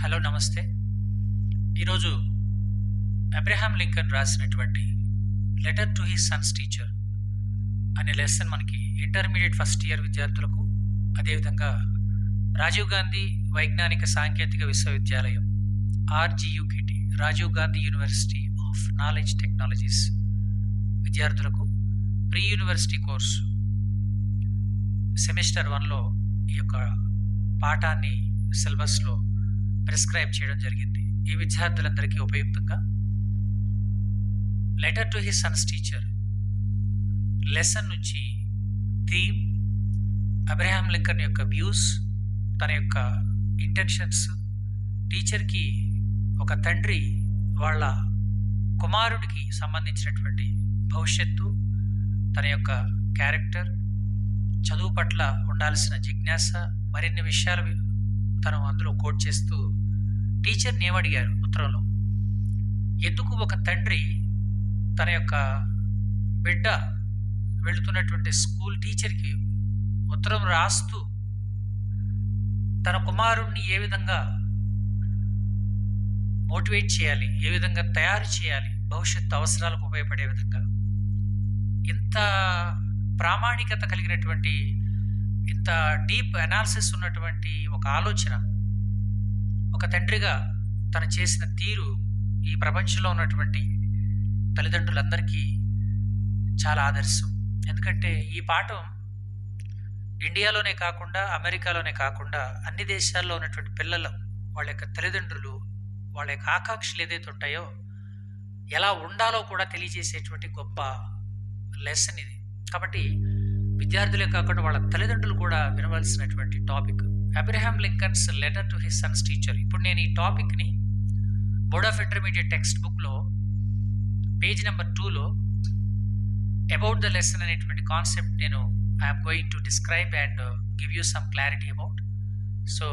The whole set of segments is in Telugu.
హలో నమస్తే. ఈరోజు అబ్రహాం లింకన్ రాసినటువంటి letter to his sons teacher అనే లెసన్ మనకి ఇంటర్మీడియట్ ఫస్ట్ ఇయర్ విద్యార్థులకు, అదేవిధంగా రాజీవ్ గాంధీ వైజ్ఞానిక సాంకేతిక విశ్వవిద్యాలయం RGUKT, Rajiv Gandhi university of knowledge technologies విద్యార్థులకు ప్రీ యూనివర్సిటీ కోర్సు సెమిస్టర్ 1లో ఈ యొక్క పాఠాన్ని సిలబస్లో ప్రిస్క్రైబ్ చేయడం జరిగింది. ఈ విద్యార్థులందరికీ ఉపయుక్తంగా letter to his sons teacher lesson నుంచి థీమ్, అబ్రహాం లింకన్ యొక్క వ్యూస్, తన యొక్క ఇంటెన్షన్స్, టీచర్కి ఒక తండ్రి వాళ్ళ కుమారుడికి సంబంధించినటువంటి భవిష్యత్తు, తన యొక్క క్యారెక్టర్, చదువు పట్ల ఉండాల్సిన జిజ్ఞాస, మరిన్ని విషయాలు తను అందులో కోట్ చేస్తూ టీచర్ని ఏమడిగారు ఉత్తరంలో, ఎందుకు ఒక తండ్రి తన యొక్క బిడ్డ వెళుతున్నటువంటి స్కూల్ టీచర్కి ఉత్తరం రాస్తూ తన కుమారుణ్ణి ఏ విధంగా మోటివేట్ చేయాలి, ఏ విధంగా తయారు చేయాలి, భవిష్యత్తు అవసరాలకు ఉపయోగపడే విధంగా, ఇంత ప్రామాణికత కలిగినటువంటి, ఇంత డీప్ అనాలిసిస్ ఉన్నటువంటి ఒక ఆలోచన ఒక తండ్రిగా తను చేసిన తీరు ఈ ప్రపంచంలో ఉన్నటువంటి తల్లిదండ్రులందరికీ చాలా ఆదర్శం. ఎందుకంటే ఈ పాఠం ఇండియాలోనే కాకుండా, అమెరికాలోనే కాకుండా అన్ని దేశాల్లో ఉన్నటువంటి పిల్లలు, వాళ్ళ యొక్క తల్లిదండ్రులు, వాళ్ళ యొక్క ఆకాంక్షలు ఏదైతే ఉంటాయో ఎలా ఉండాలో కూడా తెలియజేసేటువంటి గొప్ప లెసన్ ఇది. కాబట్టి విద్యార్థులే కాకుండా వాళ్ళ తల్లిదండ్రులు కూడా వినవలసినటువంటి topic Abraham Lincoln's letter to his sons teacher. ఇప్పుడు నేను ఈ టాపిక్ని బోర్డ్ ఆఫ్ ఇంటర్మీడియట్ టెక్స్ట్ బుక్లో పేజ్ నెంబర్ 2లో అబౌట్ ద లెసన్ అనేటువంటి కాన్సెప్ట్ నేను I'm going to describe and give you some clarity about. So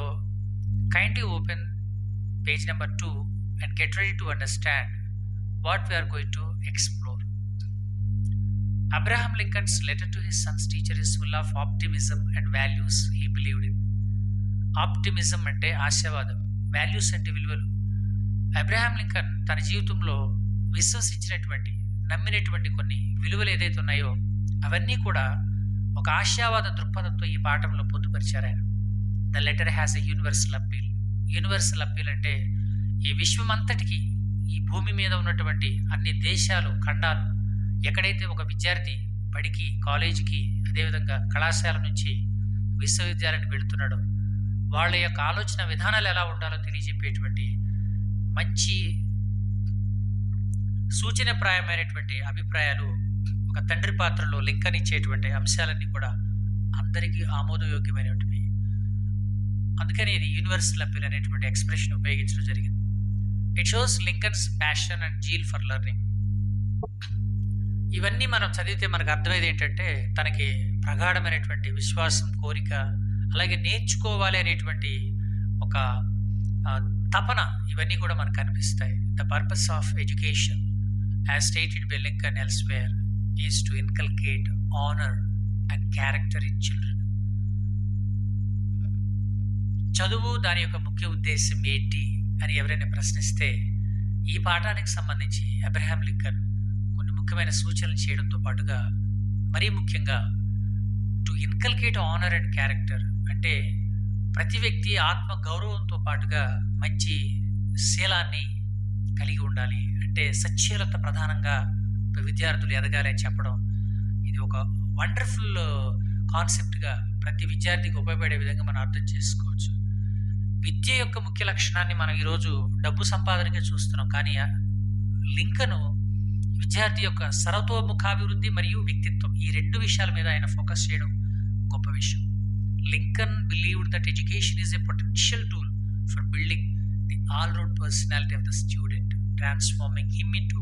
kindly open page number 2 and get ready to understand what we're going to explore. Abraham Lincoln's letter to his son's teacher is full of optimism and values he believed in. Optimism అంటే ఆశావాదం, వాల్యూస్ అంటే విలువలు. అబ్రహాం లింకన్ తన జీవితంలో విశ్వసించినటువంటి, నమ్మినటువంటి కొన్ని విలువలు ఏదైతే ఉన్నాయో అవన్నీ కూడా ఒక ఆశావాద దృక్పథంతో ఈ పాఠంలో పొందుపరిచారు ఆయన. The letter has a universal appeal. Universal appeal అంటే ఈ విశ్వమంతటికి, ఈ భూమి మీద ఉన్నటువంటి అన్ని దేశాలు, ఖండాలు, ఎక్కడైతే ఒక విద్యార్థి బడికి, కాలేజీకి, అదేవిధంగా కళాశాల నుంచి విశ్వవిద్యాలయానికి వెళుతున్నాడో వాళ్ళ యొక్క ఆలోచన విధానాలు ఎలా ఉండాలో తెలియజెప్పేటువంటి మంచి సూచనప్రాయమైనటువంటి అభిప్రాయాలు ఒక తండ్రి పాత్రలో లింకన్ ఇచ్చేటువంటి అంశాలన్నీ కూడా అందరికీ ఆమోదయోగ్యమైనవి. అందుకని ఇది యూనివర్సల్ అప్పీల్ అనేటువంటి ఎక్స్ప్రెషన్ ఉపయోగించడం జరిగింది. It shows Lincoln's passion and zeal for learning. ఇవన్నీ మనం చదివితే మనకు అర్థమయ్యేది ఏంటంటే తనకి ప్రగాఢమైనటువంటి విశ్వాసం, కోరిక, అలాగే నేర్చుకోవాలి అనేటువంటి ఒక తపన, ఇవన్నీ కూడా మనకు కనిపిస్తాయి. The purpose of education as stated by Lincoln elsewhere is to inculcate honour and character in children. చదువు దాని యొక్క ముఖ్య ఉద్దేశం ఏంటి అని ఎవరైనా ప్రశ్నిస్తే ఈ పాఠానికి సంబంధించి అబ్రహాం లింకన్ కొన్ని ముఖ్యమైన సూచనలు చేయడంతో పాటుగా, మరీ ముఖ్యంగా to inculcate honour and character అంటే ప్రతి వ్యక్తి ఆత్మ గౌరవంతో పాటుగా మంచి శీలాన్ని కలిగి ఉండాలి. అంటే సచ్చీలత ప్రధానంగా విద్యార్థులు ఎదగాలి అని చెప్పడం, ఇది ఒక వండర్ఫుల్ కాన్సెప్ట్గా ప్రతి విద్యార్థికి ఉపయోగపడే విధంగా మనం అర్థం చేసుకోవచ్చు. విద్య యొక్క ముఖ్య లక్షణాన్ని మనం ఈరోజు డబ్బు సంపాదనకే చూస్తున్నాం, కానీ లింకను విద్యార్థి యొక్క సర్వతోముఖాభివృద్ధి మరియు వ్యక్తిత్వం, ఈ రెండు విషయాల మీద ఆయన ఫోకస్ చేయడం గొప్ప విషయం. Lincoln believed that education is a potential tool for building the all round personality of the student, transforming him in to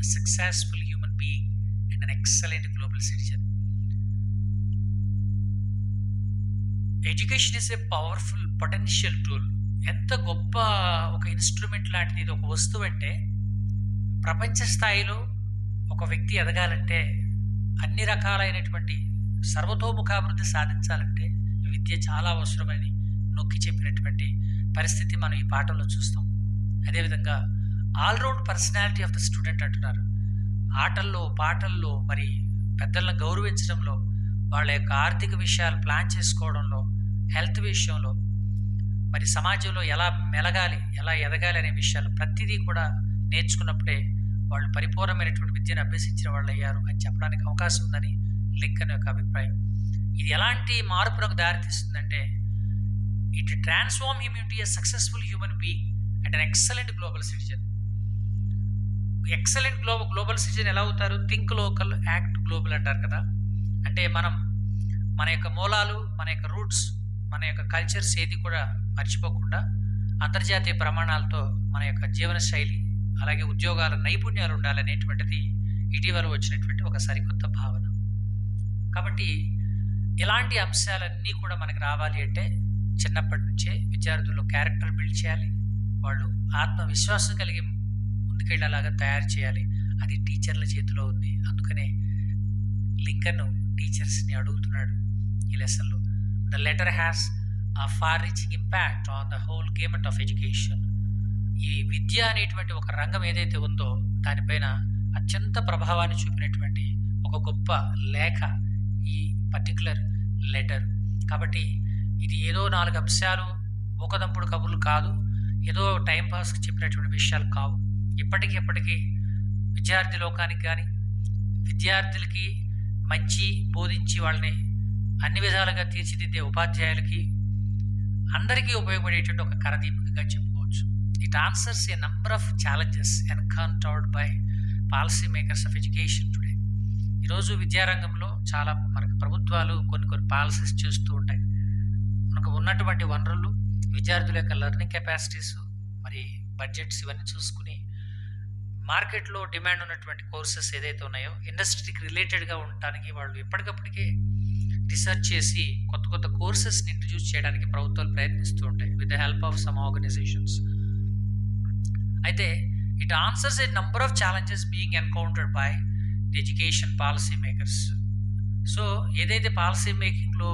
a successful human being and an excellent global citizen. Education is a powerful potential tool. ఎంత గొప్ప ఒక ఇన్స్ట్రుమెంట్ లాంటిది ఇది, ఒక వస్తువు. అంటే ప్రపంచ స్థాయిలో ఒక వ్యక్తి ఎదగాలంటే, అన్ని రకాలైనటువంటి సర్వతోముఖాభివృద్ధి సాధించాలంటే విద్య చాలా అవసరమని నొక్కి చెప్పినటువంటి పరిస్థితి మనం ఈ పాఠంలో చూస్తాం. అదేవిధంగా all round personality of the student అంటున్నారు. ఆటల్లో, పాటల్లో, మరి పెద్దలను గౌరవించడంలో, వాళ్ళ యొక్క ఆర్థిక విషయాలు ప్లాన్ చేసుకోవడంలో, హెల్త్ విషయంలో, మరి సమాజంలో ఎలా మెలగాలి, ఎలా ఎదగాలి అనే విషయాలు ప్రతిదీ కూడా నేర్చుకున్నప్పుడే వాళ్ళు పరిపూర్ణమైనటువంటి విద్యను అభ్యసించిన వాళ్ళు అయ్యారు అని చెప్పడానికి అవకాశం ఉందని లింకన్ యొక్క అభిప్రాయం. ఇది ఎలాంటి మార్పులకు దారితీస్తుందంటే, it transform him into a successful human being and an excellent global citizen. Excellent global citizen ఎలా అవుతారు? థింక్ లోకల్, యాక్ట్ గ్లోబల్ అంటారు కదా. అంటే మనం మన యొక్క మూలాలు, మన యొక్క రూట్స్, మన యొక్క కల్చర్స్ ఏది కూడా మర్చిపోకుండా అంతర్జాతీయ ప్రమాణాలతో మన యొక్క జీవన శైలి, అలాగే ఉద్యోగాల నైపుణ్యాలు ఉండాలనేటువంటిది ఇటీవల వచ్చినటువంటి ఒక సరికొత్త భావన. కాబట్టి ఇలాంటి అంశాలన్నీ కూడా మనకు రావాలి అంటే చిన్నప్పటి నుంచే విద్యార్థుల్లో క్యారెక్టర్ బిల్డ్ చేయాలి. వాళ్ళు ఆత్మవిశ్వాసం కలిగి ముందుకెళ్ళేలాగా తయారు చేయాలి. అది టీచర్ల చేతిలో ఉంది. అందుకనే లింకన్ టీచర్స్ని అడుగుతున్నాడు ఈ లెసన్లో. The letter has a far-reaching impact on the whole gamut of education. ఈ విద్య అనేటువంటి ఒక రంగం ఏదైతే ఉందో దానిపైన అత్యంత ప్రభావాన్ని చూపినటువంటి ఒక గొప్ప లేఖ ఈ పర్టికులర్ లెటర్. కాబట్టి ఇది ఏదో 4 అంశాలు, ఊకదంపుడు కబుర్లు కాదు, ఏదో టైంపాస్కి చెప్పినటువంటి విషయాలు కావు. ఎప్పటికీ విద్యార్థి లోకానికి కానీ, విద్యార్థులకి మంచి బోధించి వాళ్ళని అన్ని విధాలుగా తీర్చిదిద్దే ఉపాధ్యాయులకి అందరికీ ఉపయోగపడేటువంటి ఒక కరదీపికగా చెప్పుకోవచ్చు. It answers a number of challenges encountered by policy makers of education today. ఈరోజు విద్యారంగంలో చాలా మనకు ప్రభుత్వాలు కొన్ని పాలసీస్ చేస్తూ ఉంటాయి. మనకు ఉన్నటువంటి వనరులు, విద్యార్థుల యొక్క లెర్నింగ్ కెపాసిటీస్, మరి బడ్జెట్స్ ఇవన్నీ చూసుకుని మార్కెట్లో డిమాండ్ ఉన్నటువంటి కోర్సెస్ ఏదైతే ఉన్నాయో ఇండస్ట్రీకి రిలేటెడ్గా ఉండటానికి వాళ్ళు ఎప్పటికప్పటికే రిసర్చ్ చేసి కొత్త కోర్సెస్ని ఇంట్రడ్యూస్ చేయడానికి ప్రభుత్వాలు ప్రయత్నిస్తూ ఉంటాయి with the help of some organizations. అయితే it answers a number of challenges being encountered by the education policy makers. So ఏదైతే పాలసీ మేకింగ్లో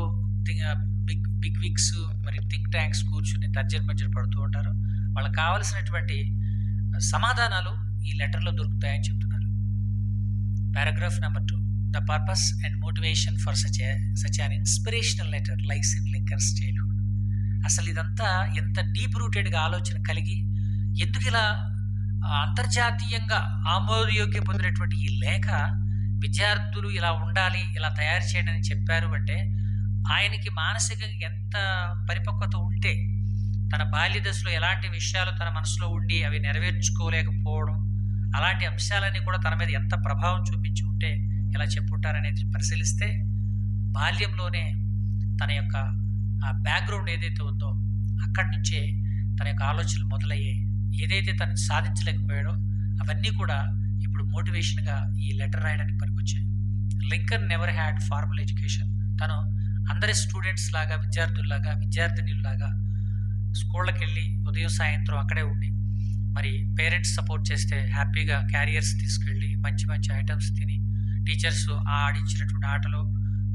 బిగ్ విగ్స్, మరి థింక్ ట్యాంక్స్ కూర్చుని తర్జన పడుతూ ఉంటారో వాళ్ళకి కావలసినటువంటి సమాధానాలు ఈ లెటర్లో దొరుకుతాయని చెప్తున్నారు. Paragraph number 2. The purpose and motivation for such an inspirational letter lies in Lincoln's childhood. అసలు ఇదంతా ఎంత డీప్ రూటెడ్గా ఆలోచన కలిగి ఎందుకు ఇలా అంతర్జాతీయంగా ఆమోదయోగ్యం పొందినటువంటి ఈ లేఖ విద్యార్థులు ఇలా ఉండాలి, ఇలా తయారు చేయండి అని చెప్పారు అంటే ఆయనకి మానసికంగా ఎంత పరిపక్వత ఉంటే, తన బాల్య దశలో ఎలాంటి విషయాలు తన మనసులో ఉండి అవి నెరవేర్చుకోలేకపోవడం, అలాంటి అంశాలన్నీ కూడా తన మీద ఎంత ప్రభావం చూపించి ఉంటే ఎలా చెప్పుంటారనేది పరిశీలిస్తే బాల్యంలోనే తన యొక్క ఆ బ్యాక్గ్రౌండ్ ఏదైతే ఉందో అక్కడి నుంచే తన యొక్క ఆలోచనలు మొదలయ్యాయి. ఏదైతే తను సాధించలేకపోయాడో అవన్నీ కూడా ఇప్పుడు మోటివేషన్గా ఈ లెటర్ రాయడానికి పనికొచ్చాయి. Lincoln never had formal education. తను అందరి స్టూడెంట్స్ లాగా, విద్యార్థుల్లాగా, విద్యార్థినిలాగా స్కూళ్ళకి వెళ్ళి ఉదయం సాయంత్రం అక్కడే ఉండి, మరి పేరెంట్స్ సపోర్ట్ చేస్తే హ్యాపీగా క్యారియర్స్ తీసుకెళ్ళి మంచి ఐటమ్స్ తిని, టీచర్స్ ఆడించినటువంటి ఆటలు,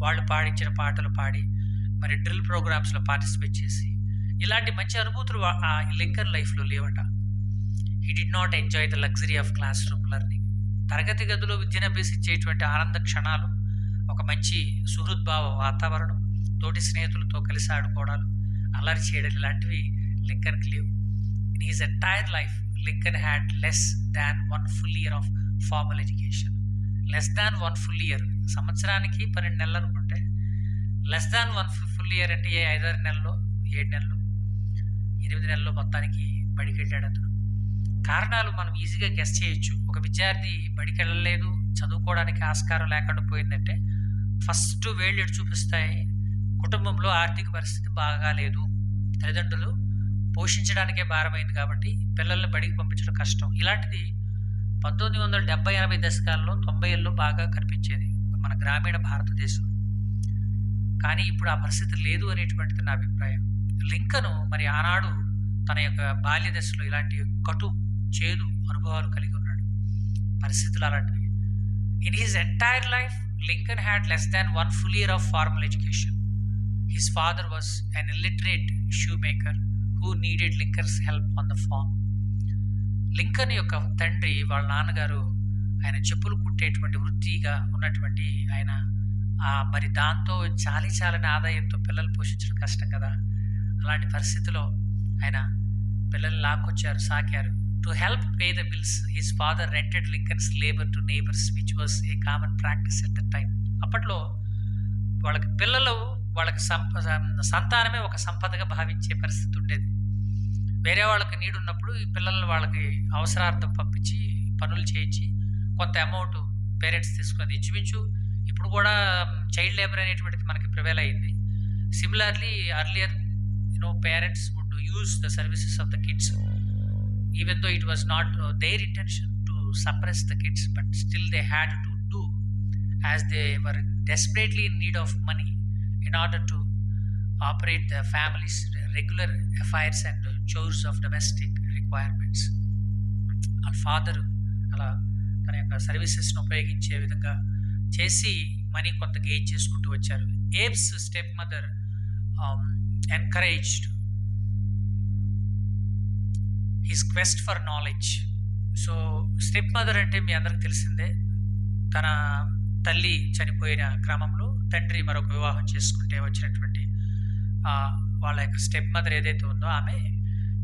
వాళ్ళు పాడించిన పాటలు పాడి, మరి డ్రిల్ ప్రోగ్రామ్స్లో పార్టిసిపేట్ చేసి ఇలాంటి మంచి అనుభూతులు ఆ లింకన్ లైఫ్లో లేవట. He did not enjoy the luxury of classroom learning. తరగతి గదిలో విద్యను అభ్యసించేటువంటి ఆనంద క్షణాలు, ఒక మంచి సుహృద్భావ వాతావరణం, తోటి స్నేహితులతో కలిసి ఆడుకోవడాలు, అల్లరి చేయడం ఇలాంటివి లింకన్కి లేవు. In his entire life Lincoln had less than 1 full year of formal education. Less than 1 full year, సంవత్సరానికి 12 నెలలు అనుకుంటే లెస్ దాన్ 1 full year అంటే 5-6 నెలల్లో, 7 నెలలు, 8 నెలల్లో మొత్తానికి బడికి వెళ్ళాడు అతను. కారణాలు మనం ఈజీగా గెస్ చేయొచ్చు. ఒక విద్యార్థి బడికి వెళ్ళలేదు, చదువుకోవడానికి ఆస్కారం లేకుండా పోయిందంటే ఫస్ట్ వేళ్ళు ఎటు చూపిస్తాయి, కుటుంబంలో ఆర్థిక పరిస్థితి బాగాలేదు, తల్లిదండ్రులు పోషించడానికే భారమైంది కాబట్టి పిల్లల్ని బడికి పంపించడం కష్టం. ఇలాంటిది 1970-80 దశకాల్లో 90ల్లో బాగా కనిపించేది మన గ్రామీణ భారతదేశం. కానీ ఇప్పుడు ఆ పరిస్థితి లేదు అనేటువంటిది నా అభిప్రాయం. లింకన్ మరి ఆనాడు తన యొక్క బాల్య దశలో ఇలాంటి కటు చేదు అనుభవాలు కలిగి ఉన్నాడు. పరిస్థితులు అలాంటివి. In his entire life Lincoln had less than 1 full year of formal education. His father was an illiterate shoe maker who needed Lincoln's help on the farm. Lincoln యొక్క తండ్రి వాళ్ళ నాన్నగారు ఆయన చెప్పులు కుట్టేటువంటి వృత్తిగా ఉన్నటువంటి ఆయన మరి దాంతో చాలని ఆదాయంతో పిల్లలు పోషించడం కష్టం కదా. అలాంటి పరిస్థితిలో ఆయన పిల్లల్ని లాక్కొచ్చారు, సాకారు. To help pay the bills his father rented Lincoln's labour to neighbours which was a common practice at the time. అప్పట్లో వాళ్ళకి పిల్లలు వాళ్ళకి సంతానమే ఒక సంపదగా భావించే పరిస్థితి ఉండేది. వేరే వాళ్ళకి నీడు ఉన్నప్పుడు ఈ పిల్లల్ని వాళ్ళకి అవసరార్థం పంపించి పనులు చేయించి కొంత అమౌంట్ పేరెంట్స్ తీసుకున్నది. ఇంచుమించు ఇప్పుడు కూడా చైల్డ్ లేబర్ అనేటువంటిది మనకి ప్రివేల్ అయింది. Similarly earlier parents would use the services of the kids even though it was not their intention to suppress the kids, but still they had to do as they were desperately in need of money in order to operate the family's regular affairs and chores of domestic requirements. వాళ్ళ ఫాదర్ అలా తన యొక్క సర్వీసెస్ను ఉపయోగించే విధంగా చేసి మనీ కొంత గెయిన్ చేసుకుంటూ వచ్చారు. Abe's stepmother encouraged his quest for knowledge. So stepmother అంటే మీ అందరికి తెలిసిందే, తన తల్లి చనిపోయిన క్రమంలో తండ్రి మరొక వివాహం చేసుకుంటే వచ్చినటువంటి వాళ్ళ యొక్క స్టెప్ మదర్ ఏదైతే ఉందో ఆమె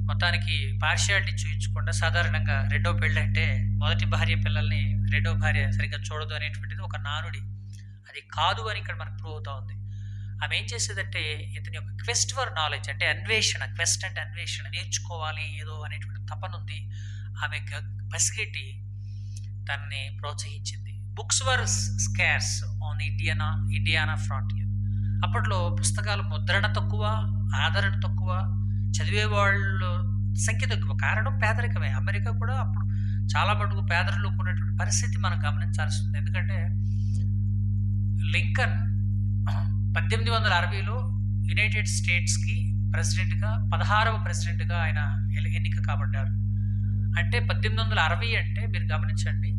మొత్తానికి పార్షియాలిటీ చూపించకుండా సాధారణంగా రెండో పెళ్ళి అంటే మొదటి భార్య పిల్లల్ని రెండో భార్య సరిగ్గా చూడదు అనేటువంటిది ఒక నానుడి. అది కాదు అని ఇక్కడ మనకు ప్రూవ్ అవుతా ఉంది. ఆమె ఏం చేసేదంటే ఇతని యొక్క క్వెస్ట్ ఫర్ నాలెడ్జ్ అంటే అన్వేషణ, క్వెస్ట్ అంటే అన్వేషణ, నేర్చుకోవాలి ఏదో అనేటువంటి తపన ఉంది ఆమె పసిగట్టి తనని ప్రోత్సహించింది. Books were scarce on Indiana frontier. అప్పట్లో పుస్తకాలు ముద్రణ తక్కువ, ఆదరణ తక్కువ, చదివే వాళ్ళు సంఖ్య తక్కువ. కారణం పేదరికమే. అమెరికా కూడా అప్పుడు చాలా మటుకు పేదరిలో ఉన్నటువంటి పరిస్థితి మనం గమనించాల్సి ఉంది. ఎందుకంటే లింకన్ 1860లో యునైటెడ్ స్టేట్స్కి ప్రెసిడెంట్గా 16వ ప్రెసిడెంట్గా ఆయన ఎన్నిక కాబడ్డారు. అంటే 1860 అంటే మీరు గమనించండి,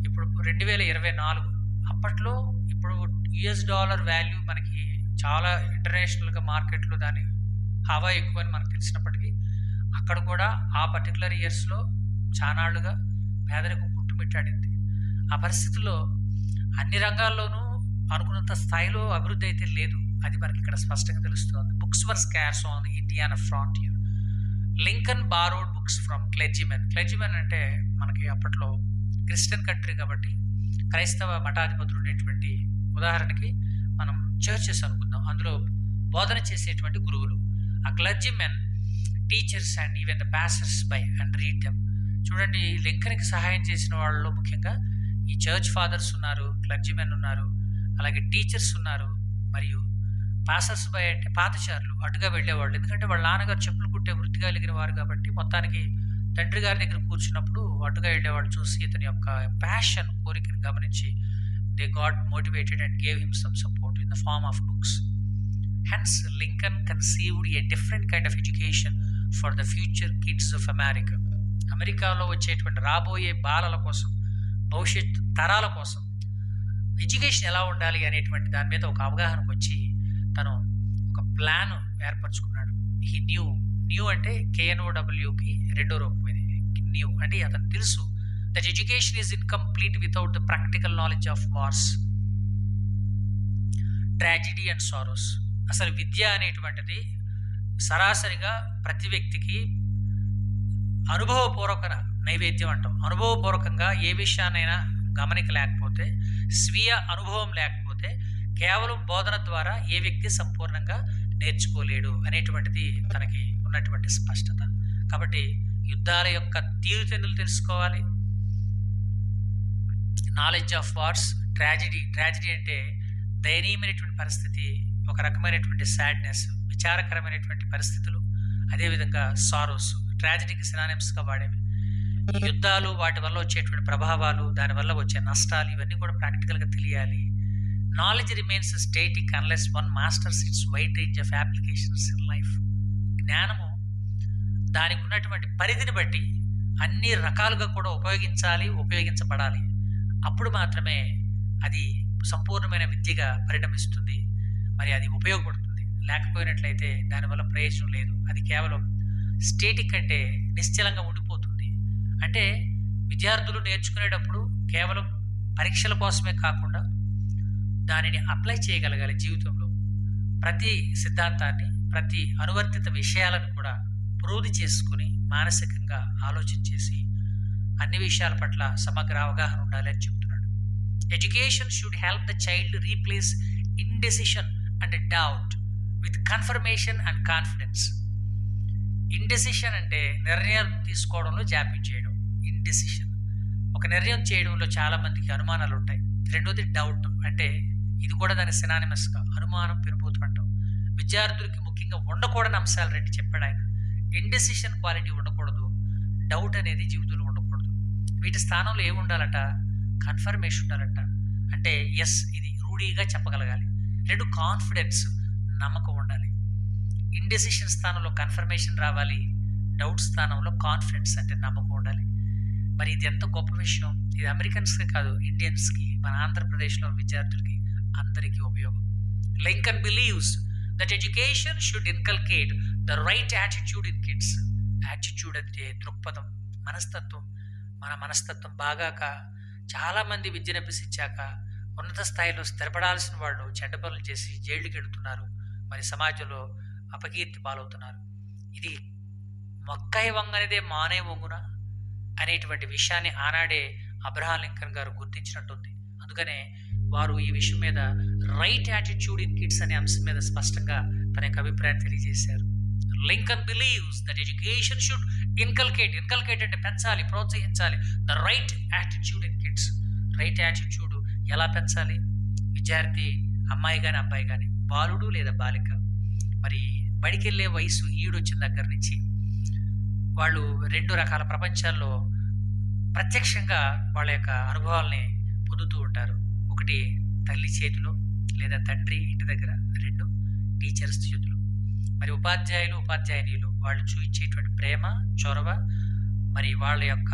ఇప్పుడు 2024 అప్పట్లో ఇప్పుడు $US వాల్యూ మనకి చాలా ఇంటర్నేషనల్గా మార్కెట్లో దాని హవా ఎక్కువ అని మనకు తెలిసినప్పటికీ అక్కడ కూడా ఆ పర్టికులర్ ఇయర్స్లో చానాళ్ళుగా పేదరికం కుట్టుమిట్టాడింది. ఆ పరిస్థితుల్లో అన్ని రంగాల్లోనూ అనుకున్నంత స్థాయిలో అభివృద్ధి అయితే లేదు, అది మనకి ఇక్కడ స్పష్టంగా తెలుస్తుంది. Books were scarce on Indiana frontier. Lincoln borrowed books from clergymen. Clergymen అంటే మనకి అప్పట్లో క్రిస్టియన్ కంట్రీ కాబట్టి క్రైస్తవ మఠాధిపతులు ఉండేటువంటి, ఉదాహరణకి మనం చర్చెస్ అనుకుందాం, అందులో బోధన చేసేటువంటి గురువులు. ఆ clergymen teachers and even the passers by and read them. చూడండి, లింకన్కి సహాయం చేసిన వాళ్ళలో ముఖ్యంగా ఈ చర్చ్ ఫాదర్స్ ఉన్నారు, క్లర్జీమెన్ ఉన్నారు, అలాగే టీచర్స్ ఉన్నారు, మరియు పాసర్స్ బై అంటే పాదచారులు, అటుగా వెళ్ళేవాళ్ళు. ఎందుకంటే వాళ్ళ నాన్నగారు చెప్పులు కుట్టే వృత్తిగా కలిగిన వారు కాబట్టి మొత్తానికి తండ్రి గారి దగ్గర కూర్చున్నప్పుడు అటుగా వెళ్ళేవాళ్ళు చూసి ఇతని యొక్క ప్యాషన్, కోరికను గమనించి they got motivated and gave him some support in the form of books. Hence Lincoln conceived a different kind of education for the future kids of America. అమెరికాలో వచ్చేటువంటి రాబోయే బాలల కోసం, భవిష్యత్ తరాల కోసం ఎడ్యుకేషన్ ఎలా ఉండాలి అనేటువంటి దాని మీద ఒక అవగాహనకు వచ్చి తను ఒక ప్లాన్ ఏర్పరచుకున్నాడు. ఈ న్యూ అంటే KNOWకి రెండో రూపం ఇది. న్యూ అంటే అతను తెలుసు that education is incomplete without the practical knowledge of wars, tragedy and sorrows. అసలు విద్య అనేటువంటిది సరాసరిగా ప్రతి వ్యక్తికి అనుభవపూర్వక నైవేద్యం అంటాం. అనుభవపూర్వకంగా ఏ విషయాన్నైనా గమనిక లేకపోతే, స్వీయ అనుభవం లేకపోతే కేవలం బోధన ద్వారా ఏ వ్యక్తి సంపూర్ణంగా నేర్చుకోలేడు అనేటువంటిది తనకి ఉన్నటువంటి స్పష్టత. కాబట్టి యుద్ధాల యొక్క తీరుతెన్నులు తెలుసుకోవాలి. నాలెడ్జ్ ఆఫ్ వార్స్, ట్రాజిడీ అంటే దయనీయమైనటువంటి పరిస్థితి, ఒక రకమైనటువంటి సాడ్నెస్, విచారకరమైనటువంటి పరిస్థితులు. అదేవిధంగా సారోస్, ట్రాజిడీకి సినానిమ్స్గా వాడేవి. యుద్ధాలు, వాటి వల్ల వచ్చేటువంటి ప్రభావాలు, దానివల్ల వచ్చే నష్టాలు, ఇవన్నీ కూడా ప్రాక్టికల్గా తెలియాలి. Knowledge remains static unless one masters it's wide range of applications in life. జ్ఞానము దానికి ఉన్నటువంటి పరిధిని బట్టి అన్ని రకాలుగా కూడా ఉపయోగించబడాలి. అప్పుడు మాత్రమే అది సంపూర్ణమైన విద్యగా పరిణమిస్తుంది, మరి అది ఉపయోగపడుతుంది. లేకపోయినట్లయితే దానివల్ల ప్రయోజనం లేదు. అది కేవలం స్టేటిక్ అంటే నిశ్చలంగా ఉండిపోతుంది. అంటే విద్యార్థులు నేర్చుకునేటప్పుడు కేవలం పరీక్షల కోసమే కాకుండా దానిని అప్లై చేయగలగాలి జీవితంలో. ప్రతి సిద్ధాంతాన్ని, ప్రతి అనువర్తిత విషయాలను కూడా ప్రోధి చేసుకుని మానసికంగా ఆలోచించేసి అన్ని విషయాల పట్ల సమగ్ర అవగాహన ఉండాలి అని చెప్తున్నాడు. Education should help the child replace indecision and doubt with confirmation and confidence. Indecision అంటే నిర్ణయం తీసుకోవడంలో జాప్యం చేయడం. ఇండెసిషన్ ఒక నిర్ణయం చేయడంలో చాలా మందికి అనుమానాలు ఉంటాయి. రెండోది డౌట్, అంటే ఇది కూడా దాని సినానిమస్గా అనుమానం, పెరిపోతుంటాం. విద్యార్థులకి ముఖ్యంగా ఉండకూడని అంశాలు రెండు చెప్పాడు ఆయన. ఇండెసిషన్ క్వాలిటీ ఉండకూడదు, డౌట్ అనేది జీవితంలో ఉండకూడదు. వీటి స్థానంలో ఏమి ఉండాలట? కన్ఫర్మేషన్ ఉండాలట. అంటే ఎస్, ఇది రూఢీగా చెప్పగలగాలి. రెండు, కాన్ఫిడెన్స్, నమ్మకం ఉండాలి. ఇండెసిషన్ స్థానంలో కన్ఫర్మేషన్ రావాలి, డౌట్ స్థానంలో కాన్ఫిడెన్స్ అంటే నమ్మకం ఉండాలి. మరి ఇది ఎంత గొప్ప విషయం! ఇది అమెరికన్స్కి కాదు, ఇండియన్స్కి, మన ఆంధ్రప్రదేశ్లో విద్యార్థులకి అందరికీ ఉపయోగం. Lincoln believes that education should inculcate the right attitude in kids. Attitude అంటే దృక్పథం, మనస్తత్వం. మన మనస్తత్వం బాగాక చాలామంది విద్యను అభ్యసించాక ఉన్నత స్థాయిలో స్థిరపడాల్సిన వాళ్ళు చెడ్డ పనులు చేసి జైళ్ళకి వెళుతున్నారు, మరి సమాజంలో అపకీర్తి పాలవుతున్నారు. ఇది మొక్కై వంగనిదే మానే వంగున అనేటువంటి విషయాన్ని ఆనాడే అబ్రహాం లింకన్ గారు గుర్తించినట్టుంది. అందుకనే వారు ఈ విషయం మీద రైట్ యాటిట్యూడ్ ఇన్ కిడ్స్ అనే అంశం మీద స్పష్టంగా తన యొక్క అభిప్రాయాన్ని తెలియజేశారు. Lincoln believes that education should inculcate అంటే పెంచాలి, ప్రోత్సహించాలి, the right attitude in kids. Right attitude ఎలా పెంచాలి? విద్యార్థి అమ్మాయి కానీ అబ్బాయి కానీ, బాలుడు లేదా బాలిక, మరి బడికెళ్ళే వయసు ఈడొచ్చిన దగ్గర నుంచి వాళ్ళు రెండు రకాల ప్రపంచాల్లో ప్రత్యక్షంగా వాళ్ళ యొక్క అనుభవాల్ని పొందుతూ ఉంటారు. ఒకటి తల్లి చేతిలో లేదా తండ్రి ఇంటి దగ్గర, రెండు టీచర్స్ చేతిలో. మరి ఉపాధ్యాయులు, ఉపాధ్యాయునిలు వాళ్ళు చూపించేటువంటి ప్రేమ, చొరవ, మరి వాళ్ళ యొక్క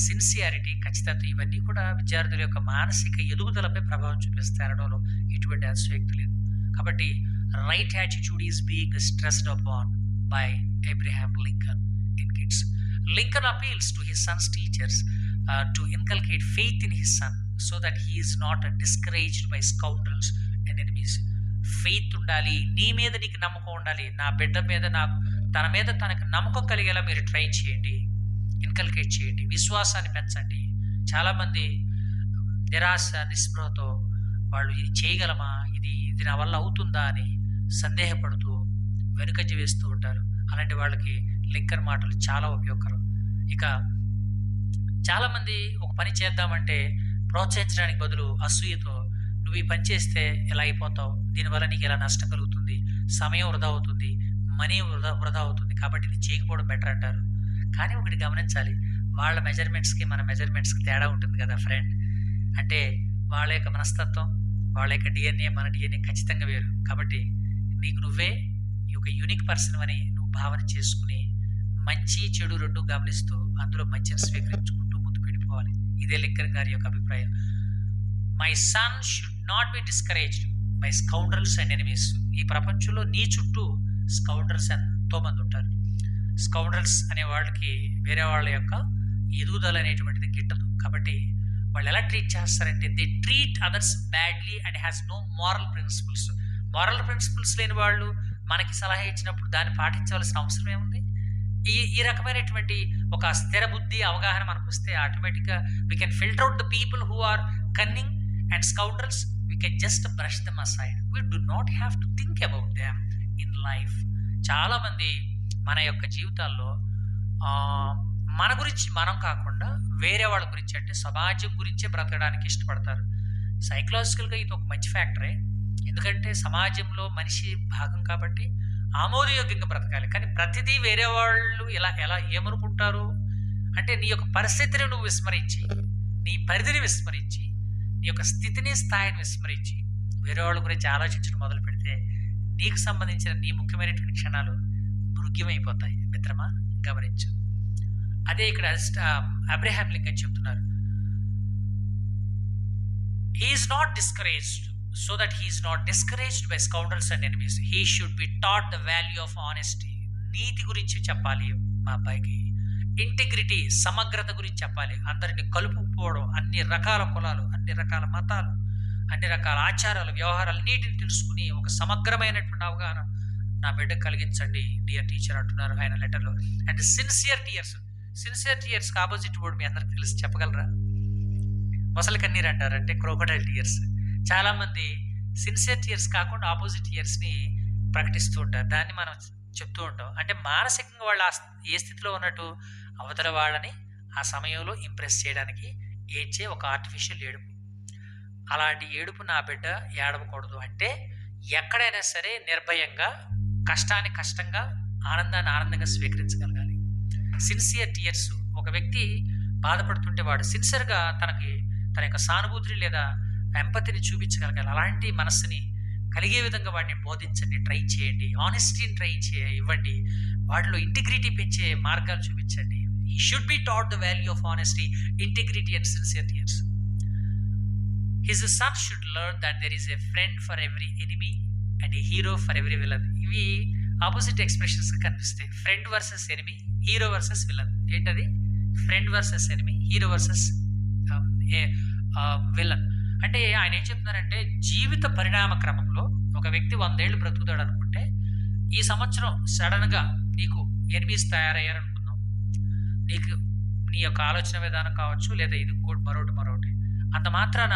సిన్సియారిటీ, ఖచ్చితత్వం, ఇవన్నీ కూడా విద్యార్థుల యొక్క మానసిక ఎదుగుదలపై ప్రభావం చూపిస్తాయి అనడంలో ఎటువంటి అతిశయోక్తి లేదు. కాబట్టి right attitude is being stressed upon by Abraham Lincoln in kids. Lincoln appeals to his son's teachers to inculcate faith in his son so that he is not discouraged by scoundrels and enemies. Faith ఉండాలి, నీ మీద నీకు నమ్మకం ఉండాలి, నా బిడ్డ మీద తన మీద తనకు నమ్మకం కలిగేలా మీరు ట్రై చేయండి, ఇన్కల్కేట్ చేయండి, విశ్వాసాన్ని పెంచండి. చాలామంది నిరాశ, నిస్పృహతో వాళ్ళు ఇది చేయగలమా, ఇది నా వల్ల అవుతుందా అని సందేహపడుతూ వెనుకంజ వేస్తూ ఉంటారు. అలాంటి వాళ్ళకి లింకన్ మాటలు చాలా ఉపయోగకరం. ఇక చాలామంది ఒక పని చేద్దామంటే ప్రోత్సహించడానికి బదులు అసూయతో, నువ్వు ఈ పని చేస్తే ఎలా అయిపోతావు, దీనివల్ల నీకు ఎలా నష్టం కలుగుతుంది, సమయం వృధా అవుతుంది, మనీ వృధా అవుతుంది, కాబట్టి ఇది చేయకపోవడం బెటర్ అంటారు. కానీ ఒకటి గమనించాలి, వాళ్ళ మెజర్మెంట్స్కి మన మెజర్మెంట్స్కి తేడా ఉంటుంది కదా ఫ్రెండ్. అంటే వాళ్ళ యొక్క మనస్తత్వం, వాళ్ళ యొక్క డిఎన్ఏ, మన డిఎన్ఏ ఖచ్చితంగా వేరు. కాబట్టి నీకు నువ్వే ఒక యూనిక్ పర్సన్ అని నువ్వు భావన చేసుకుని మంచి చెడు రెండు గమనిస్తూ అందులో మంచిని స్వీకరించుకుంటూ ముందుకు వెళ్ళిపోవాలి. ఇదే లింకన్ గారి యొక్క అభిప్రాయం. My son should not be discouraged by scoundrels and enemies. ఈ ప్రపంచంలో నీ చుట్టూ స్కౌండ్రల్స్ ఎంతో మంది ఉంటారు. స్కౌండ్రల్స్ అనే వాళ్ళకి వేరే వాళ్ళ యొక్క ఎదుగుదల అనేటువంటిది గిట్టదు. కాబట్టి వాళ్ళు ఎలా ట్రీట్ చేస్తారంటే they treat others badly and has no moral principles. Moral principles లేని వాళ్ళు మనకి సలహా ఇచ్చినప్పుడు దాన్ని పాటించవలసిన అవసరం ఏముంది? ఈ రకమైనటువంటి ఒక స్థిర బుద్ధి, అవగాహన మనకు వస్తే ఆటోమేటిక్గా we can filter out the people who are cunning and scoundrels. We can just brush them aside. We do not have to think about them in life. చాలామంది మన యొక్క జీవితాల్లో మన గురించి మనం కాకుండా వేరే వాళ్ళ గురించి, అంటే సమాజం గురించే బ్రతకడానికి ఇష్టపడతారు. సైకలాజికల్గా ఇది ఒక మంచి ఫ్యాక్టరే. ఎందుకంటే సమాజంలో మనిషి భాగం కాబట్టి ఆమోదయోగ్యంగా బ్రతకాలి. కానీ ప్రతిదీ వేరే వాళ్ళు ఎలా ఏమనుకుంటారు అంటే నీ యొక్క పరిస్థితిని నువ్వు విస్మరించి, నీ పరిధిని విస్మరించి, నీ యొక్క స్థితిని, స్థాయిని విస్మరించి వేరే వాళ్ళ గురించి ఆలోచించడం మొదలు పెడితే నీకు సంబంధించిన నీ ముఖ్యమైనటువంటి క్షణాలు మృగ్యమైపోతాయి. మిత్రమా, గమనించు. అదే ఇక్కడ అబ్రహాం లింకన్ చెప్తున్నారు, he is not discouraged so that he is not discouraged by scoundrels and enemies. He should be taught the value of honesty. నీతి గురించి చెప్పాలి మా అబ్బాయికి. ఇంటిగ్రిటీ, సమగ్రత గురించి చెప్పాలి. అందరిని కలుపుకోవడం, అన్ని రకాల కులాలు, అన్ని రకాల మతాలు, అన్ని రకాల ఆచారాలు, వ్యవహారాలు అన్నిటిని తెలుసుకుని ఒక సమగ్రమైనటువంటి అవగాహన నా బిడ్డకు కలిగించండి డియర్ టీచర్ అంటున్నారు ఆయన లెటర్లో. And sincere tears. సిన్సియర్ టీయర్స్కి ఆపోజిట్ వర్డ్ మీ అందరికి తెలిసి చెప్పగలరా? మొసలి కన్నీరు అంటారు, అంటే క్రోకడైల్ టీయర్స్. చాలామంది సిన్సియర్ టీయర్స్ కాకుండా ఆపోజిట్ టీయర్స్ని ప్రకటిస్తూ ఉంటారు. దాన్ని మనం చెప్తూ ఉంటాం. అంటే మానసికంగా వాళ్ళు ఏ స్థితిలో ఉన్నట్టు అవతల వాళ్ళని ఆ సమయంలో ఇంప్రెస్ చేయడానికి ఏడ్చే ఒక ఆర్టిఫిషియల్ ఏడుపు. అలాంటి ఏడుపు నా బిడ్డ ఏడవకూడదు. అంటే ఎక్కడైనా సరే నిర్భయంగా, కష్టాన్ని కష్టంగా, ఆనందాన్ని ఆనందంగా స్వీకరించగలగాలి. Sincere tears. ఒక వ్యక్తి బాధపడుతుంటే వాడు సిన్సియర్గా తన యొక్క సానుభూతిని లేదా ఎంపతిని చూపించగలగాలి. అలాంటి మనస్సుని కలిగే విధంగా వాడిని బోధించండి, ట్రై చేయండి. ఆనెస్టీని ఇవ్వండి. వాటిలో ఇంటిగ్రిటీ పెంచే మార్గాలు చూపించండి. He should be taught the value of honesty, integrity and sincere tears. His son should learn that there is a friend for every enemy and a hero for every villain. ఇవి ఆపోజిట్ ఎక్స్ప్రెషన్స్ కనిపిస్తాయి. Friend versus enemy, hero versus villain. ఏంటది? Friend versus enemy, hero versus villain. అంటే ఆయన ఏం చెప్తున్నారంటే, జీవిత పరిణామ క్రమంలో ఒక వ్యక్తి 100 ఏళ్ళు బ్రతుకుతాడు అనుకుంటే, ఈ సంవత్సరం సడన్గా నీకు ఎనిమీస్ తయారయ్యారనుకుందాం. నీ యొక్క ఆలోచన విధానం కావచ్చు, లేదా ఇది మరొకటి. అంత మాత్రాన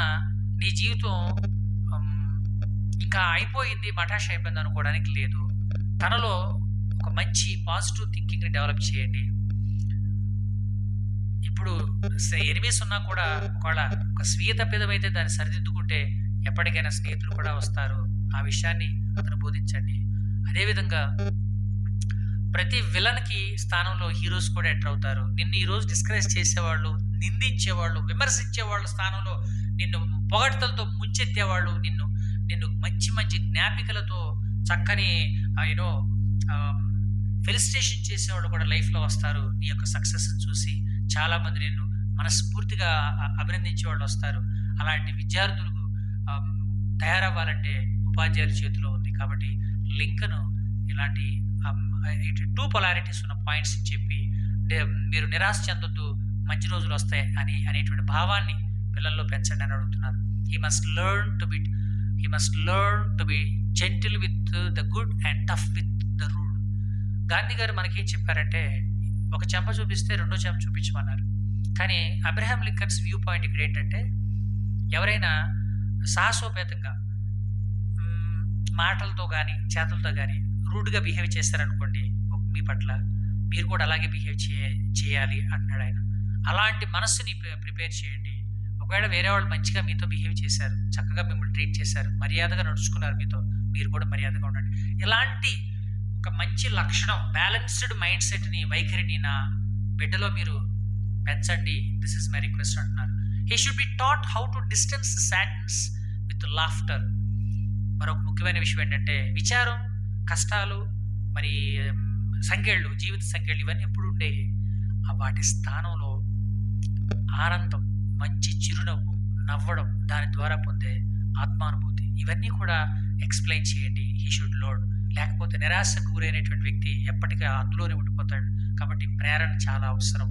నీ జీవితం ఇంకా అయిపోయింది, మటాష్ అయిపోయింది అనుకోవడానికి లేదు. తనలో ఒక మంచి పాజిటివ్ థింకింగ్ని డెవలప్ చేయండి. ఇప్పుడు ఎనిమీస్ ఉన్నా కూడా ఒకవేళ ఒక స్వీయ తప్పిదమైతే దాన్ని సరిదిద్దుకుంటే ఎప్పటికైనా స్నేహితులు కూడా వస్తారు. ఆ విషయాన్ని అతను బోధించండి. అదేవిధంగా ప్రతి విలన్కి స్థానంలో హీరోస్ కూడా ఎంటర్ అవుతారు. నిన్ను ఈరోజు డిస్కరేజ్ చేసేవాళ్ళు, నిందించేవాళ్ళు, విమర్శించేవాళ్ళు స్థానంలో నిన్ను పొగడ్తలతో ముంచెత్తేవాళ్ళు, నిన్ను మంచి మంచి జ్ఞాపికలతో చక్కని ఫెలిసిటేషన్ చేసేవాళ్ళు కూడా లైఫ్లో వస్తారు. నీ యొక్క సక్సెస్ని చూసి చాలామంది నిన్ను మనస్ఫూర్తిగా అభినందించే వాళ్ళు వస్తారు. అలాంటి విద్యార్థులకు తయారవ్వాలంటే ఉపాధ్యాయుల చేతిలో ఉంది. కాబట్టి లింకను ఇలాంటి 2 పొలారిటీస్ ఉన్న పాయింట్స్ చెప్పి మీరు నిరాశ చెందొద్దు, మంచి రోజులు వస్తాయి అనేటువంటి భావాన్ని పిల్లల్లో పెంచండి అని అడుగుతున్నారు. He must learn to be gentle with the good and tough with the rude. Gandhi గారు మనకేం చెప్పారంటే, ఒక చెంప చూపిస్తే రెండో చెంప చూపించమన్నారు. కానీ అబ్రహాం లింకన్స్ వ్యూ పాయింట్ ఇక్కడ ఏంటంటే, ఎవరైనా సాహసోపేతంగా మాటలతో కానీ చేతులతో కానీ రూడ్గా బిహేవ్ చేస్తారనుకోండి మీ పట్ల, మీరు కూడా అలాగే బిహేవ్ చేయాలి అంటున్నాడు ఆయన. అలాంటి మనస్సుని ప్రిపేర్ చేయండి. ఒకవేళ వేరే వాళ్ళు మంచిగా మీతో బిహేవ్ చేశారు, చక్కగా మిమ్మల్ని ట్రీట్ చేశారు, మర్యాదగా నడుచుకున్నారు మీతో, మీరు కూడా మర్యాదగా ఉండండి. ఇలాంటి ఒక మంచి లక్షణం, బ్యాలెన్స్డ్ మైండ్ సెట్ని, వైఖరిని నా బిడ్డలో మీరు పెంచండి. దిస్ ఇస్ మై రిక్వెస్ట్ అంటున్నారు. He should be taught how to distance sadness with laughter. మరొక ముఖ్యమైన విషయం ఏంటంటే, విచారం, కష్టాలు, మరి సంఖ్యలు, జీవిత సంఖ్యలు ఇవన్నీ ఎప్పుడు ఉండేవి. వాటి స్థానంలో ఆనందం, మంచి చిరునవ్వు, నవ్వడం, దాని ద్వారా పొందే ఆత్మానుభూతి, ఇవన్నీ కూడా ఎక్స్ప్లెయిన్ చేయండి. He should learn. లేకపోతే నిరాశకు గురైనటువంటి వ్యక్తి ఎప్పటికీ అందులోనే ఉండిపోతాడు. కాబట్టి ప్రేరణ చాలా అవసరం.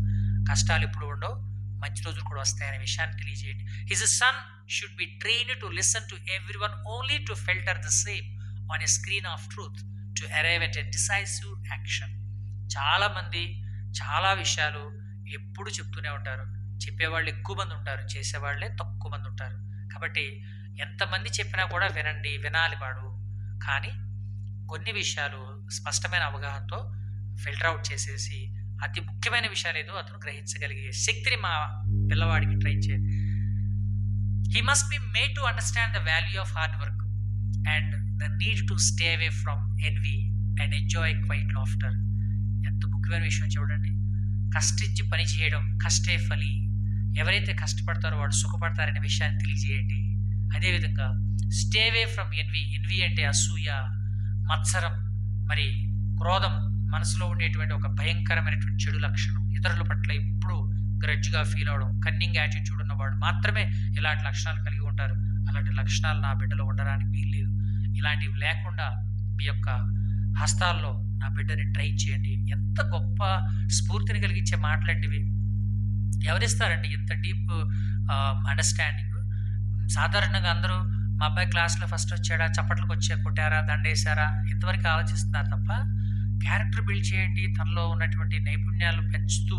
కష్టాలు ఎప్పుడు ఉండవు, మంచి రోజులు కూడా వస్తాయనే విషయాన్ని తెలియజేయండి. His sun should be trained to listen to everyone only to filter the same on a screen off truth to arrive at a decisive action. చాలామంది చాలా విషయాలు ఎప్పుడు చెప్తూనే ఉంటారు. చెప్పేవాళ్ళు ఎక్కువ మంది ఉంటారు, చేసేవాళ్ళే తక్కువ మంది ఉంటారు. కాబట్టి ఎంతమంది చెప్పినా కూడా వినాలి వాడు. కానీ కొన్ని విషయాలు స్పష్టమైన అవగాహనతో ఫిల్టర్ అవుట్ చేసేసి అతి ముఖ్యమైన విషయాలు ఏదో అతను గ్రహించగలిగే శక్తిని మా పిల్లవాడికి ట్రై చేయండి. He must be made to understand the value of hard work and the need to stay away from envy and enjoy quiet laughter. ఎంత ముఖ్యమైన విషయం చూడండి. కష్టించి పని చేయడం, కష్టే ఫలి. ఎవరైతే కష్టపడతారో వాళ్ళు సుఖపడతారనే విషయాన్ని తెలియజేయండి. అదేవిధంగా stay away from envy. Envy అంటే అసూయ, మత్సరం, మరి క్రోధం, మనసులో ఉండేటువంటి ఒక భయంకరమైనటువంటి చెడు లక్షణం. ఇతరుల పట్ల ఎప్పుడు గ్రడ్జ్గా ఫీల్ అవడం, కన్నింగ్ యాటిట్యూడ్ ఉన్నవాడు మాత్రమే ఇలాంటి లక్షణాలు కలిగి ఉంటారు. అలాంటి రకమైనటువంటి లక్షణాలు నా బిడ్డలో ఉండడానికి వీల్లేదు. ఇలాంటివి లేకుండా మీ యొక్క హస్తాల్లో నా బిడ్డని ట్రైన్ చేయండి. ఎంత గొప్ప స్ఫూర్తిని కలిగించే మాటలంటివి. ఎవరిస్తారండి ఇంత డీప్ అండర్‌స్టాండింగ్? సాధారణంగా అందరూ మా అబ్బాయి క్లాస్‌లో ఫస్ట్ వచ్చాడా, చప్పట్లకి కొట్టారా, దండేశారా ఇంతవరకు ఆలోచిస్తున్నారు తప్ప, క్యారెక్టర్ బిల్డ్ చేయండి. తనలో ఉన్నటువంటి నైపుణ్యాలు పెంచుతూ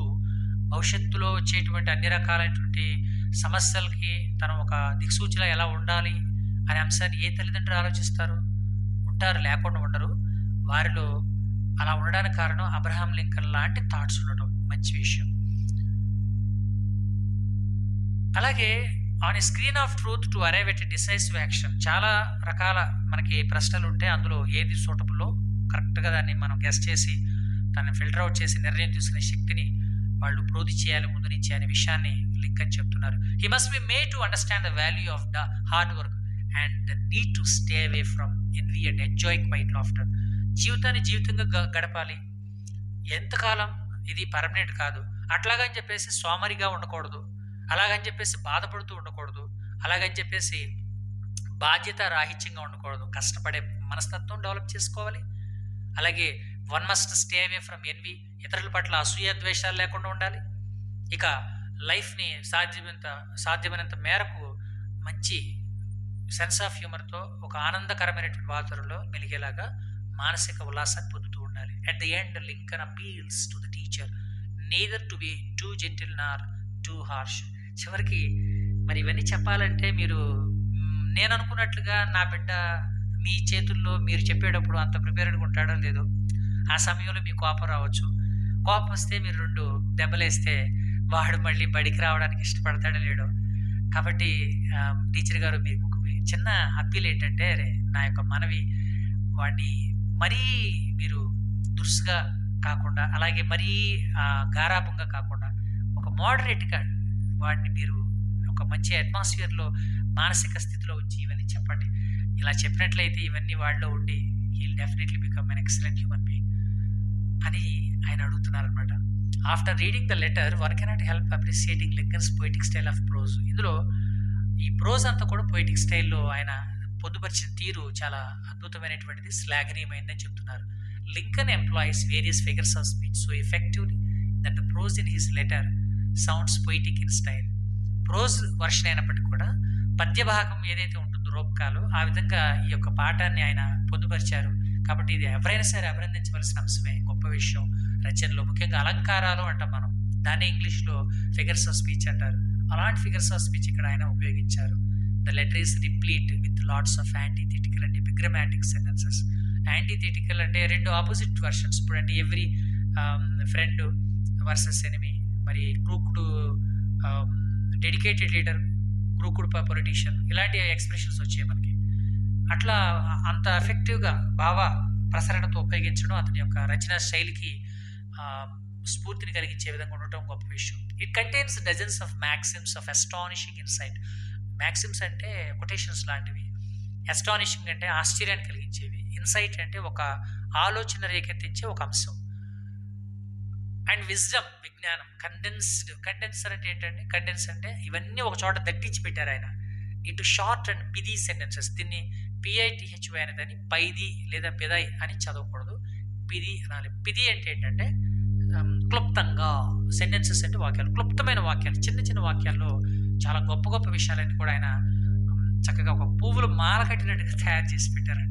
భవిష్యత్తులో వచ్చేటువంటి అన్ని రకాలైనటువంటి సమస్యలకి తను ఒక దిక్సూచిలా ఎలా ఉండాలి అనే అంశాన్ని ఏ తల్లిదండ్రులు ఆలోచిస్తారు? ఉంటారు, లేకుండా ఉండరు. వారిలో అలా ఉండడానికి కారణం అబ్రహాం లింకన్ లాంటి థాట్స్ ఉండటం మంచి విషయం. అలాగే on a screen off truth to arrive at a decisive action. చాలా రకాల మనకి ప్రశ్నలు ఉంటాయి. అందులో ఏది సూటబుల్లో కరెక్ట్గా దాన్ని మనం గెస్ చేసి దాన్ని ఫిల్టర్ అవుట్ చేసి నిర్ణయం తీసుకునే శక్తిని వాళ్ళు ప్రోధి చేయాలి ముందు నుంచి అనే విషయాన్ని లింకన్ చెప్తున్నారు. He must be made to understand the value of the hard work and the need to stay away from envy and enjoy quiet laughter. జీవితాన్ని జీవితంగా గడపాలి. ఎంతకాలం ఇది పర్మనెంట్ కాదు. అట్లాగని చెప్పేసి సోమరిగా ఉండకూడదు, అలాగని చెప్పేసి బాధపడుతూ ఉండకూడదు, అలాగని చెప్పేసి బాధ్యత రాహిత్యంగా ఉండకూడదు. కష్టపడే మనస్తత్వం డెవలప్ చేసుకోవాలి. అలాగే one must stay away from envy, ఇతరుల పట్ల అసూయ ద్వేషాలు లేకుండా ఉండాలి. ఇక లైఫ్ని సాధ్యమైనంత మేరకు మంచి సెన్స్ ఆఫ్ హ్యూమర్తో ఒక ఆనందకరమైనటువంటి వాతావరణంలో మెలిగేలాగా మానసిక ఉల్లాసాన్ని పొందుతూ ఉండాలి. At the end Lincoln appeals to the teacher neither to be too gentle nor too harsh. చివరికి మరి ఇవన్నీ చెప్పాలంటే మీరు నేను అనుకున్నట్లుగా నా బిడ్డ మీ చేతుల్లో మీరు చెప్పేటప్పుడు అంత ప్రిపేర్డ్గా ఉంటాడో లేదో. ఆ సమయంలో మీ కోపం రావచ్చు. కోపం వస్తే మీరు 2 దెబ్బలేస్తే వాడు మళ్ళీ బడికి రావడానికి ఇష్టపడతాడో లేడో. కాబట్టి టీచర్ గారు మీకు ఒక చిన్న అప్పీల్ ఏంటంటే, నా యొక్క మనవి, వాడిని మరీ మీరు దురుసుగా కాకుండా, అలాగే మరీ గారాభంగా కాకుండా, ఒక మోడరేట్గా వాడిని మీరు ఒక మంచి అట్మాస్ఫియర్లో మానసిక స్థితిలో ఉంచి ఇవన్నీ చెప్పండి. ఇలా చెప్పినట్లయితే ఇవన్నీ వాళ్ళలో ఉండి he'll definitely become an excellent human being అని ఆయన అడుగుతున్నారనమాట. After reading the letter one cannot help appreciating Lincoln's poetic style of prose. ఇందులో ఈ ప్రోజ్ అంతా కూడా పొయిటిక్ స్టైల్లో ఆయన పొందుపరిచిన తీరు చాలా అద్భుతమైనటువంటిది, శ్లాఘనీయమైందని చెప్తున్నారు. Lincoln employees various figures of speech so effectively that the prose in his letter sounds poetic in style. Prose version అయినప్పటికీ కూడా పద్య భాగం ఏదైతే ఉంటుందో రూపకాలు, ఆ విధంగా ఈ యొక్క పాఠాన్ని ఆయన పొందుపరిచారు. కాబట్టి ఇది ఎవరైనా సరే అభినందించవలసిన అంశమే. గొప్ప విషయం రచనలో, ముఖ్యంగా అలంకారాలు అంటాం మనం, దాన్ని ఇంగ్లీష్లో ఫిగర్స్ ఆఫ్ స్పీచ్ అంటారు. అలాంటి ఫిగర్స్ ఆఫ్ స్పీచ్ ఇక్కడ ఆయన ఉపయోగించారు. The letter is replete with lots of antithetical and epigrammatic sentences. Antithetical అంటే 2 ఆపోజిట్ వర్షన్స్. ఇప్పుడు అంటే ఎవ్రీ ఫ్రెండ్ వర్సెస్ ఎనిమీ, మరి crooked dedicated leader, crooked politician, ఇలాంటి ఎక్స్ప్రెషన్స్ వచ్చాయి మనకి. అట్లా అంత ఎఫెక్టివ్గా భావ ప్రసరణతో ఉపయోగించడం అతని యొక్క రచనా శైలికి స్ఫూర్తిని కలిగించే విధంగా ఉండటం గొప్ప విషయం. It contains dozens of maxims of astonishing insight. Maxims అంటే కొటేషన్స్ లాంటివి, అస్టానిషింగ్ అంటే ఆశ్చర్యాన్ని కలిగించేవి, ఇన్సైట్ అంటే ఒక ఆలోచన రేకెత్తించే ఒక అంశం, అండ్ విజ్డమ్ విజ్ఞానం. కండెన్సర్ అంటే ఏంటంటే, కండెన్స్ అంటే ఇవన్నీ ఒక చోట దట్టించి పెట్టారు ఆయన ఇటు షార్ట్ అండ్ పిది సెంటెన్సెస్. దీన్ని పిఐటిహెచ్వై అనేదని పైది లేదా పెదై అని చదవకూడదు, పిది అనాలి. పిది అంటే ఏంటంటే క్లుప్తంగా, సెంటెన్సెస్ అంటే వాక్యాలు, క్లుప్తమైన వాక్యాలు, చిన్న చిన్న వాక్యాల్లో చాలా గొప్ప గొప్ప విషయాలన్నీ కూడా ఆయన చక్కగా ఒక పువ్వులు మాల కట్టినట్టుగా తయారు చేసి పెట్టారంట.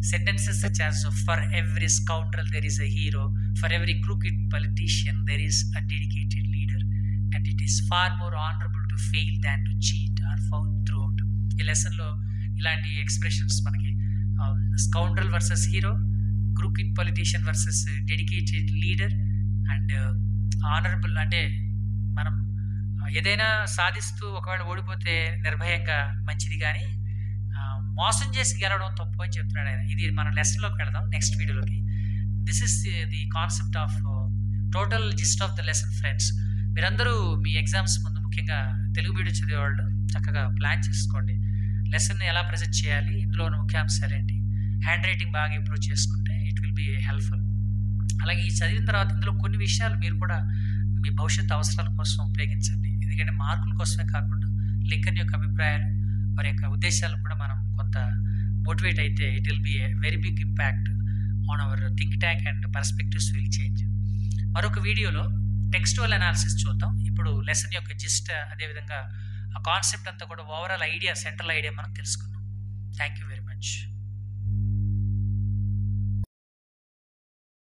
Sentences such as for every scoundrel there is a hero, for every crooked politician there is a dedicated leader, and it is far more honorable to fail than to cheat are found throughout. ఈ లెసన్లో ఇలాంటి ఎక్స్ప్రెషన్స్ మనకి scoundrel versus hero, crooked politician versus dedicated leader, and honourable అంటే మనం ఏదైనా సాధిస్తూ ఒకవేళ ఓడిపోతే నిర్భయంగా మంచిది, కానీ మోసం చేసి గెలవడం తప్పు అని చెప్తున్నాడు ఆయన. ఇది మన లెసన్లోకి వెళదాం నెక్స్ట్ వీడియోలోకి. This is the concept of total gist of the lesson. Friends, మీరందరూ మీ ఎగ్జామ్స్ ముందు, ముఖ్యంగా తెలుగు మీడియం చదివేవాళ్ళు చక్కగా ప్లాన్ చేసుకోండి. లెసన్ ఎలా ప్రజెంట్ చేయాలి, ఇందులో ఉన్న ముఖ్యాంశాలు ఏంటి, హ్యాండ్ రైటింగ్ బాగా ఇంప్రూవ్ చేసుకుంటే ఇట్ విల్ బి హెల్ప్ఫుల్. అలాగే ఈ చదివిన తర్వాత ఇందులో కొన్ని విషయాలు మీరు కూడా మీ భవిష్యత్తు అవసరాల కోసం ఉపయోగించండి. ఎందుకంటే మార్కుల కోసమే కాకుండా లింకన్ యొక్క అభిప్రాయాలు, వారి యొక్క ఉద్దేశాలను కూడా మనం కొంత మోటివేట్ అయితే it will be a very big impact on our think tank and perspectives will change. మరొక వీడియోలో టెక్స్టువల్ అనాలిసిస్ చూద్దాం. ఇప్పుడు లెసన్ యొక్క జిస్ట్, అదేవిధంగా ఆ కాన్సెప్ట్ అంతా కూడా ఓవరాల్ ఐడియా, సెంట్రల్ ఐడియా మనం తెలుసుకుందాం. Thank you very much.